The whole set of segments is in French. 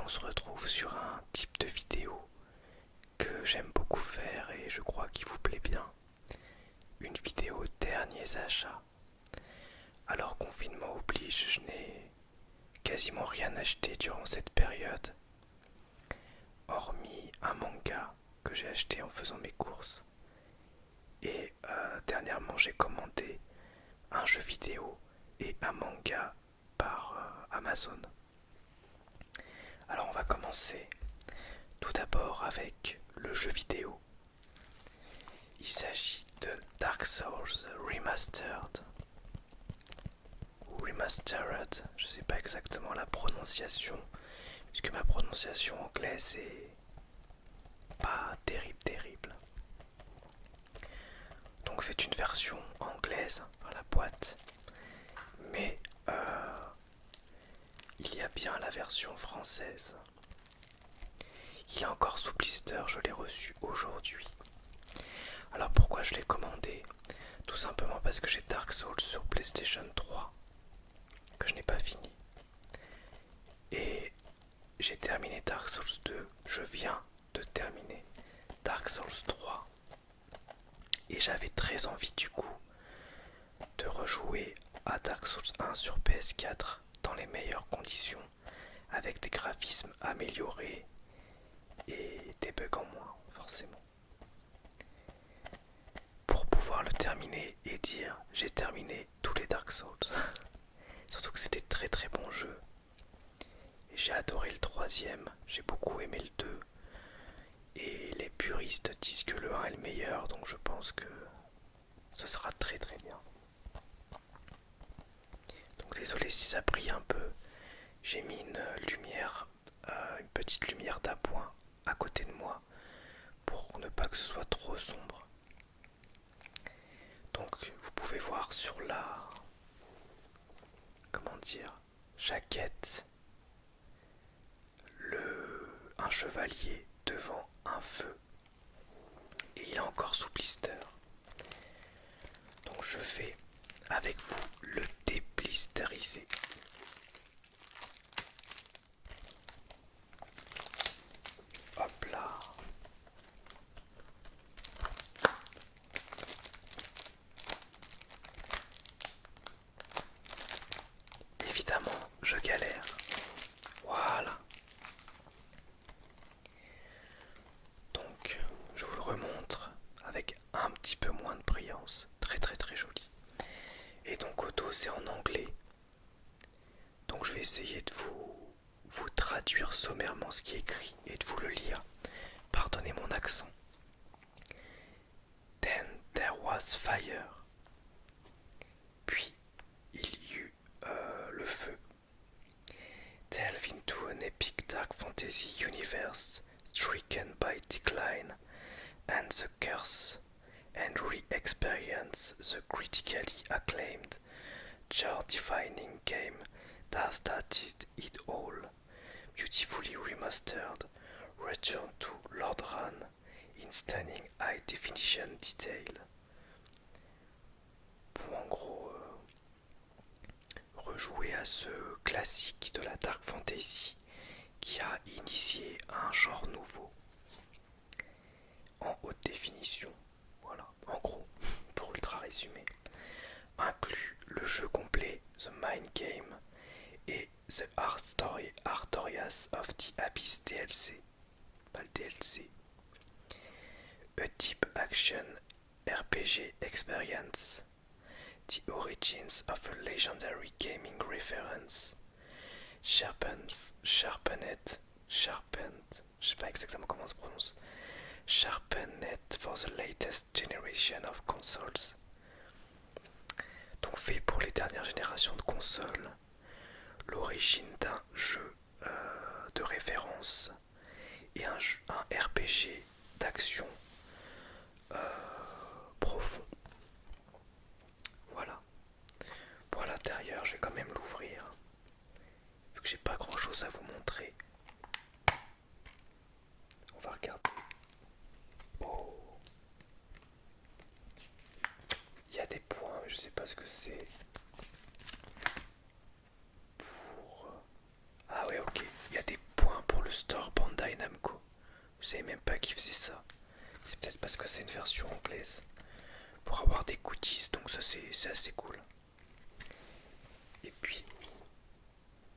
se retrouve sur un type de vidéo que j'aime beaucoup faire et je crois qu'il vous plaît bien. Une vidéo derniers achats. Alors confinement oblige, je n'ai quasiment rien acheté durant cette période, hormis un manga que j'ai acheté en faisant mes courses. Et dernièrement j'ai commandé un jeu vidéo et un manga par Amazon. Alors on va commencer tout d'abord avec le jeu vidéo. Il s'agit de Dark Souls Remastered ou Remastered, je sais pas exactement la prononciation puisque ma prononciation anglaise est pas terrible. Donc c'est une version anglaise dans la boîte, mais il y a bien la version française. Il est encore sous blister, je l'ai reçu aujourd'hui. Alors pourquoi je l'ai commandé? Tout simplement parce que j'ai Dark Souls sur PlayStation 3, que je n'ai pas fini. Et j'ai terminé Dark Souls 2, je viens de terminer Dark Souls 3. Et j'avais très envie du coup de rejouer à Dark Souls 1 sur PS4 dans les meilleures conditions, avec des graphismes améliorés et des bugs en moins, forcément. Pour pouvoir le terminer et dire j'ai terminé tous les Dark Souls. Surtout que c'était très bon jeu. Et j'ai adoré le troisième, j'ai beaucoup aimé le 2. Et les puristes disent que le 1 est le meilleur, donc je pense que ce sera très bien. Donc désolé si ça brille un peu. J'ai mis une lumière, une petite lumière d'appoint à côté de moi pour ne pas que ce soit trop sombre. Donc vous pouvez voir sur la, comment dire, jaquette, un chevalier devant un feu. Et il est encore sous blister. Donc je vais avec vous le déblisteriser. Hop là. Évidemment, je galère. Voilà. Donc, je vous le remontre avec un petit peu moins de brillance. Très joli. Et donc au dos, c'est en anglais. Donc je vais essayer de vous traduire sommairement ce qui est écrit et de vous le lire. Pardonnez mon accent. Then there was fire. Puis il y eut le feu. Delve into an epic dark fantasy universe stricken by decline and the curse, and re-experience the critically acclaimed genre-defining game that started it all. Beautifully remastered, return to Lord Ran in stunning high definition detail. Pour en gros rejouer à ce classique de la dark fantasy qui a initié un genre nouveau en haute définition. Voilà, en gros, pour ultra résumer, inclut le jeu complet The Mind Game et The Artorias of the Abyss DLC. Pas le DLC. A Deep Action RPG Experience. The Origins of a Legendary Gaming Reference. Sharpened, je sais pas exactement comment ça se prononce. Sharpened for the latest generation of consoles. Donc fait pour les dernières générations de consoles. L'origine d'un jeu de référence et un RPG d'action profond. Voilà. Pour l'intérieur, je vais quand même l'ouvrir. Vu que j'ai pas grand chose à vous montrer. On va regarder. Oh. Il y a des points, je sais pas ce que c'est. Pour... Ah ouais, ok. Il y a des points pour le savais même pas qu'ils faisaient ça. C'est peut-être parce que c'est une version anglaise. Pour avoir des goodies, donc ça c'est assez cool. Et puis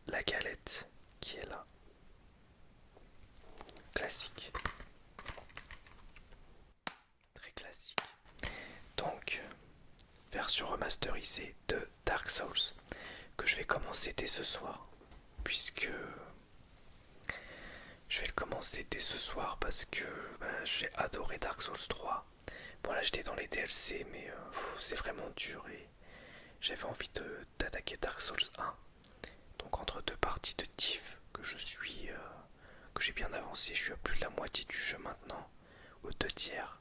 la galette qui est là. Classique. Très classique. Donc, version remasterisée de Dark Souls que je vais commencer dès ce soir. Puisque je vais le commencer dès ce soir parce que j'ai adoré Dark Souls 3. Bon là j'étais dans les DLC mais c'est vraiment dur et j'avais envie d'attaquer Dark Souls 1. Donc entre deux parties de Thief que que j'ai bien avancé, je suis à plus de la moitié du jeu maintenant, aux 2 tiers.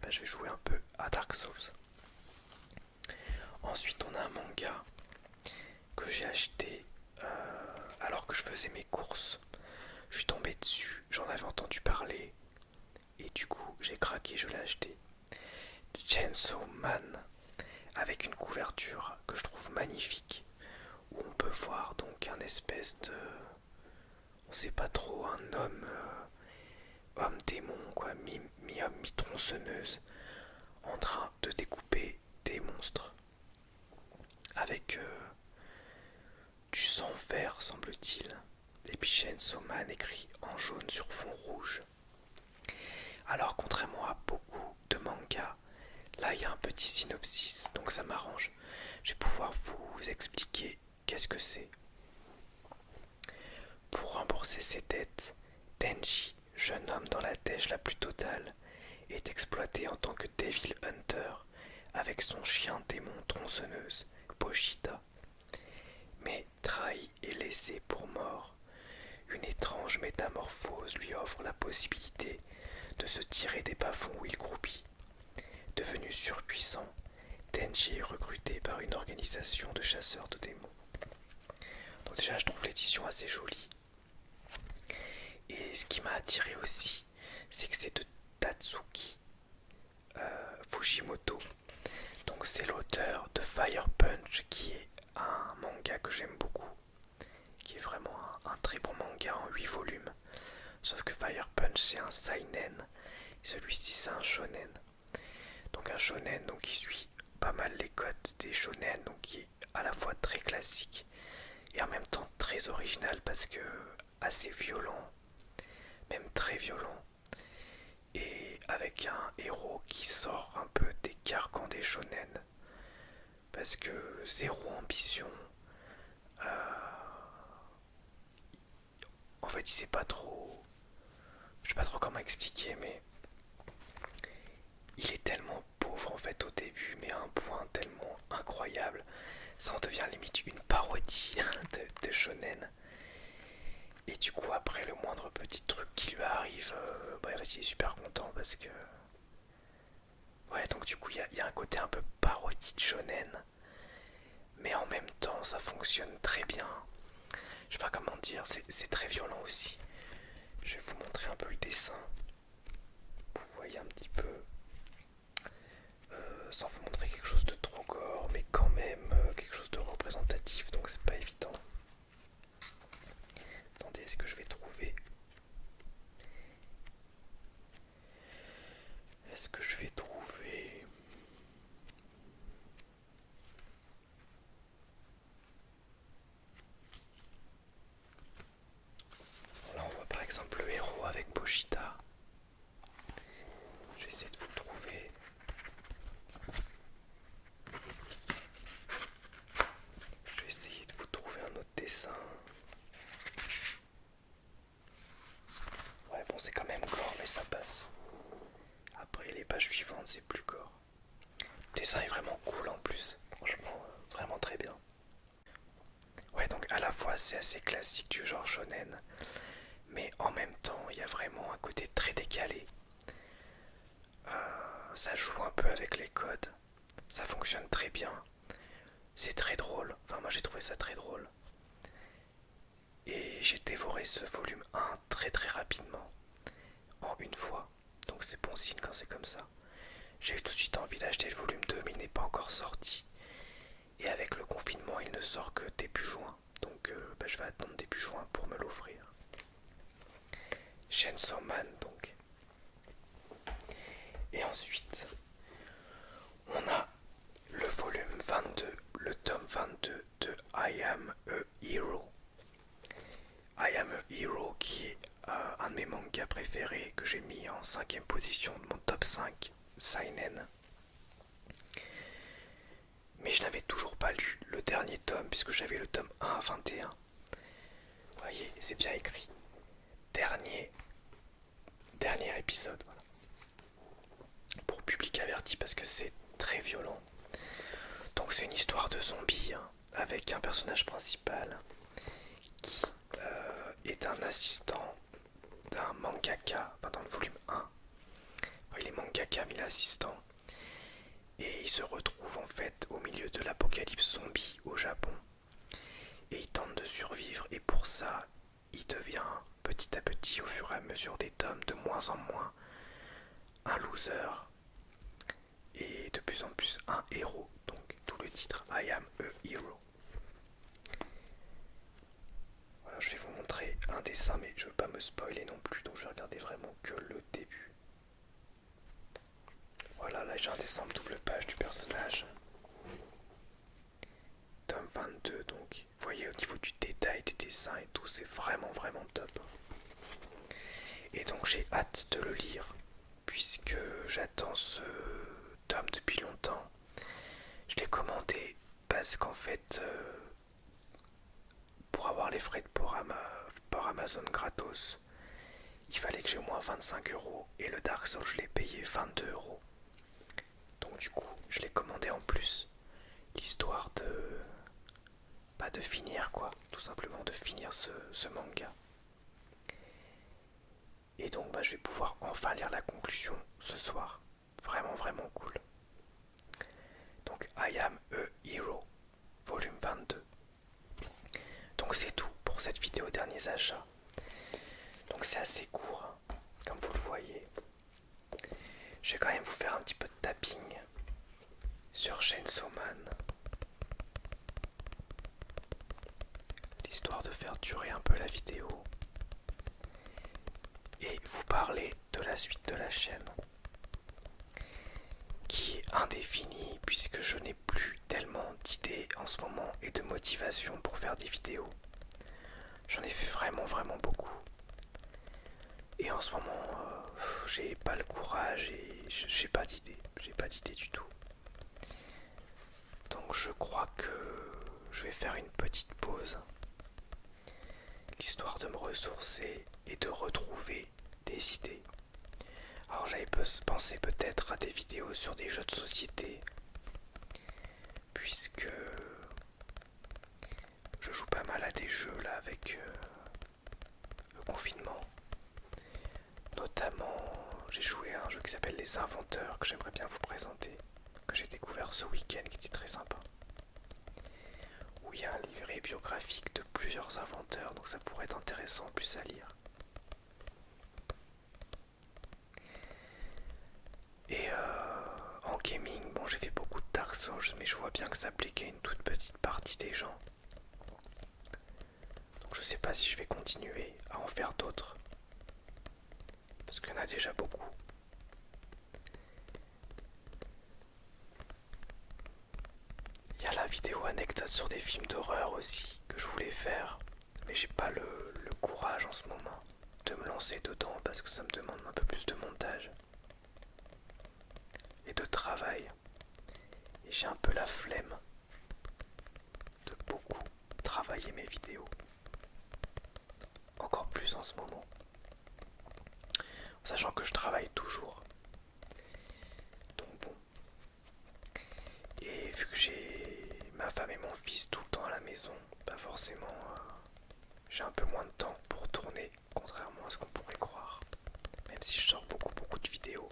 Je vais jouer un peu à Dark Souls. Ensuite on a un manga que j'ai acheté alors que je faisais mes courses. Je suis tombé dessus, j'en avais entendu parler et du coup j'ai craqué, je l'ai acheté. Chainsaw Man, avec une couverture que je trouve magnifique, où on peut voir donc un espèce de, on sait pas trop, un homme, homme démon quoi, mi-homme, mi-tronçonneuse, en train de découper des monstres avec du sang vert semble-t-il. Et puis Chainsaw Man écrit en jaune sur fond rouge. Alors contrairement à beaucoup de mangas, là il y a un petit synopsis, donc ça m'arrange. Je vais pouvoir vous expliquer qu'est-ce que c'est. Pour rembourser ses dettes, Denji, jeune homme dans la dèche la plus totale, est exploité en tant que Devil Hunter avec son chien démon tronçonneuse, Pochita. Mais trahi et laissé pour mort, une étrange métamorphose lui offre la possibilité de se tirer des bas-fonds où il croupit. Devenu surpuissant, Denji est recruté par une organisation de chasseurs de démons. Donc déjà je trouve l'édition assez jolie. Et ce qui m'a attiré aussi, c'est que c'est de Tatsuki Fujimoto. Donc c'est l'auteur de Fire Punch qui est un manga que j'aime beaucoup. Qui est vraiment un très bon manga en 8 volumes. Sauf que Fire Punch c'est un seinen. Et celui-ci c'est un shonen. Donc un shonen donc qui suit pas mal les codes des shonen. Donc qui est à la fois très classique et en même temps très original parce que assez violent, même très violent, et avec un héros qui sort un peu des carcans des shonen parce que zéro ambition. En fait, il sait pas trop, je sais pas trop comment expliquer, mais il est tellement pauvre en fait au début, mais à un point tellement incroyable, ça en devient limite une parodie de shonen. Et du coup, après le moindre petit truc qui lui arrive, il est super content parce que. Ouais, donc du coup, il y a un côté un peu parodie de shonen, mais en même temps, ça fonctionne très bien. Je sais pas comment dire, c'est très violent aussi. Je vais vous montrer un peu le dessin. Vous voyez un petit peu, sans vous montrer quelque chose de trop gore, mais quand même quelque chose de représentatif, donc c'est pas évident. Attendez, est-ce que je vais trouver. Est-ce que je vais trouver. Là, on voit par exemple le héros avec Pochita. Je vais essayer de vous le trouver. Je vais essayer de vous trouver un autre dessin. Ouais, bon, c'est quand même gore, mais ça passe. Après, les pages suivantes, c'est plus gore. Le dessin est vraiment cool en plus. Franchement, vraiment très bien. Ouais, donc à la fois, c'est assez classique du genre shonen, mais en même temps, il y a vraiment un côté très décalé. Ça joue un peu avec les codes. Ça fonctionne très bien. C'est très drôle. Enfin, moi, j'ai trouvé ça très drôle. Et j'ai dévoré ce volume 1 très très rapidement, en une fois. Donc c'est bon signe quand c'est comme ça. J'ai eu tout de suite envie d'acheter le volume 2 mais il n'est pas encore sorti. Et avec le confinement il ne sort que début juin. Donc je vais attendre début juin pour me l'offrir. Chainsaw Man donc. ensuite, on a le volume 22, le tome 22 de I Am a Hero. I Am a Hero qui est un de mes mangas préférés que j'ai mis en 5ème position de mon top 5 Seinen. Mais je n'avais toujours pas lu le dernier tome puisque j'avais le tome 1 à 21. Vous voyez, c'est bien écrit. Dernier épisode, voilà. Pour public averti parce que c'est très violent. Donc c'est une histoire de zombies hein, avec un personnage principal qui est un assistant d'un mangaka, dans le volume 1. Enfin, il est mangaka mais il est assistant. Et il se retrouve en fait au milieu de l'apocalypse zombie au Japon. Et il tente de survivre et pour ça, il devient petit à petit au fur et à mesure des tomes de moins en moins un loser et de plus en plus un héros. Donc tout le titre I Am a Hero. Voilà, je vais vous montrer un dessin mais je veux pas me spoiler non plus donc je vais regarder vraiment que le début. Voilà, là j'ai un dessin en double page du personnage. Tome 22 donc. Vous voyez au niveau du détail des dessins et tout, c'est vraiment top. Et donc j'ai hâte de le lire puisque j'attends ce tome depuis longtemps. Je l'ai commandé parce qu'en fait pour avoir les frais de port Amazon gratos, il fallait que j'ai au moins 25 € et le Dark Souls je l'ai payé 22 €. Donc du coup je l'ai commandé en plus, l'histoire de finir quoi, tout simplement de finir ce manga. Et donc je vais pouvoir enfin lire la conclusion ce soir. Vraiment cool. Donc I Am a Hero, volume 22. Donc c'est tout pour cette vidéo derniers achats. Donc c'est assez court, hein, comme vous le voyez. Je vais quand même vous faire un petit peu de tapping sur Chainsaw Man. L'histoire de faire durer un peu la vidéo. Et vous parler de la suite de la chaîne. Qui est indéfinie puisque je n'ai plus tellement d'idées en ce moment et de motivation pour faire des vidéos. J'en ai fait vraiment beaucoup. Et en ce moment, j'ai pas le courage et j'ai pas d'idée. J'ai pas d'idée du tout. Donc je crois que je vais faire une petite pause. L'histoire de me ressourcer et de retrouver des idées. Alors j'avais pensé peut-être à des vidéos sur des jeux de société. Puisque je joue pas mal à des jeux là avec le confinement. Notamment, j'ai joué à un jeu qui s'appelle Les Inventeurs que j'aimerais bien vous présenter, que j'ai découvert ce week-end qui était très sympa. Où il y a un livret biographique de plusieurs inventeurs, donc ça pourrait être intéressant en plus à lire. Et en gaming, bon j'ai fait beaucoup de Dark Souls, mais je vois bien que ça plaît une toute petite partie des gens. Donc je sais pas si je vais continuer à en faire d'autres. Parce qu'il y en a déjà beaucoup. Il y a la vidéo anecdote sur des films d'horreur aussi que je voulais faire. Mais j'ai pas le courage en ce moment de me lancer dedans parce que ça me demande un peu plus de montage. Et de travail. Et j'ai un peu la flemme de beaucoup travailler mes vidéos. Encore plus en ce moment. Sachant que je travaille toujours. Donc bon. Et vu que j'ai ma femme et mon fils tout le temps à la maison, pas forcément j'ai un peu moins de temps pour tourner, contrairement à ce qu'on pourrait croire. Même si je sors beaucoup de vidéos.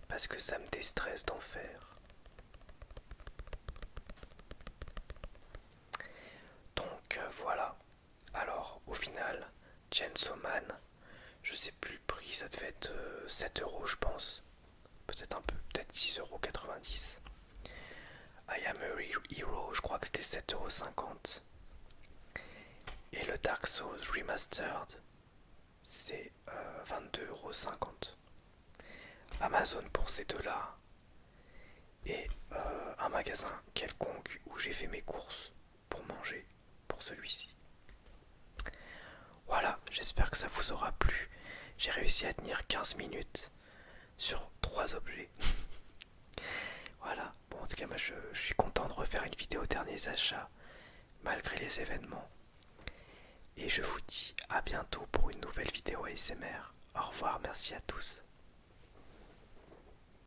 Parce que ça me déstresse d'en faire. Donc voilà. Alors au final, Chainsaw Man, je sais plus le prix, ça devait être 7 € je pense. Peut-être un peu, peut-être 6,90 €. I Am a Hero, je crois que c'était 7,50 €. Et le Dark Souls Remastered, c'est 22,50 €. Amazon pour ces deux-là et un magasin quelconque où j'ai fait mes courses pour manger pour celui-ci. Voilà, j'espère que ça vous aura plu. J'ai réussi à tenir 15 minutes sur 3 objets. Voilà, bon en tout cas moi je suis content de refaire une vidéo derniers achats malgré les événements. Et je vous dis à bientôt pour une nouvelle vidéo ASMR. Au revoir, merci à tous.